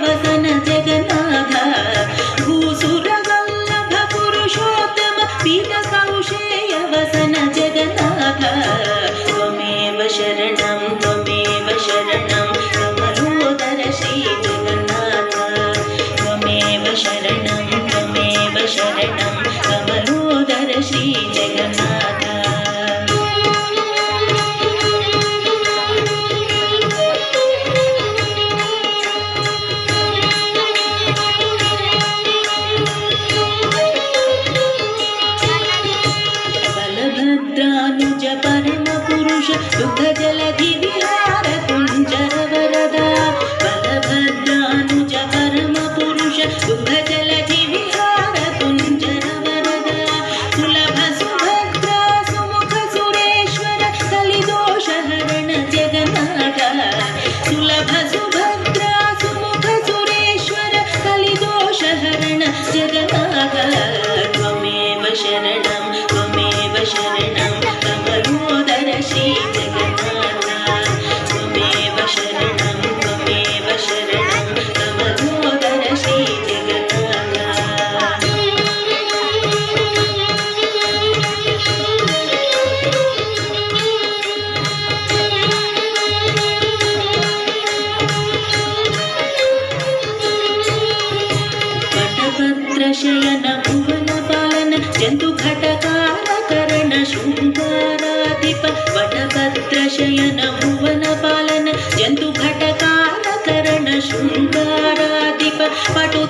वसन जगन्नाथ भूसुरवल्लभ पुरुषोत्तम पीतकौशेय वसन जगन्नाथ त्वमेव शरणं कमलोदर श्री जगन्नाथ त्वमेव शरणं कमलोदर श्री जगन्नाथ बलभद्रानुज परम पुरुष दुग्ध जलधि विहार कुंजर वरदा बलभद्रानुज परम पुरुष दुग्ध जलधि विहार कुंजर वरदा सुलभ सुभद्रा सुमुख सुरेश्वर कलिदोष हरण जगन्नाथ सुलभ सुभद्रा सुमुख सुरेश्वर कलिदोष हरण जगन्नाथ त्वमेव शरणं कमलोदर श्री जगन्नाथ त्वमेव शरणं कमलोदर श्री जगन्नाथ वटपत्रशयन भुवन पालन जन्तु घटकार करण शृंगाराधिप वटपत्रशयन भुवन पालन जन्तु घटकार करण शृंगाराधिप पटु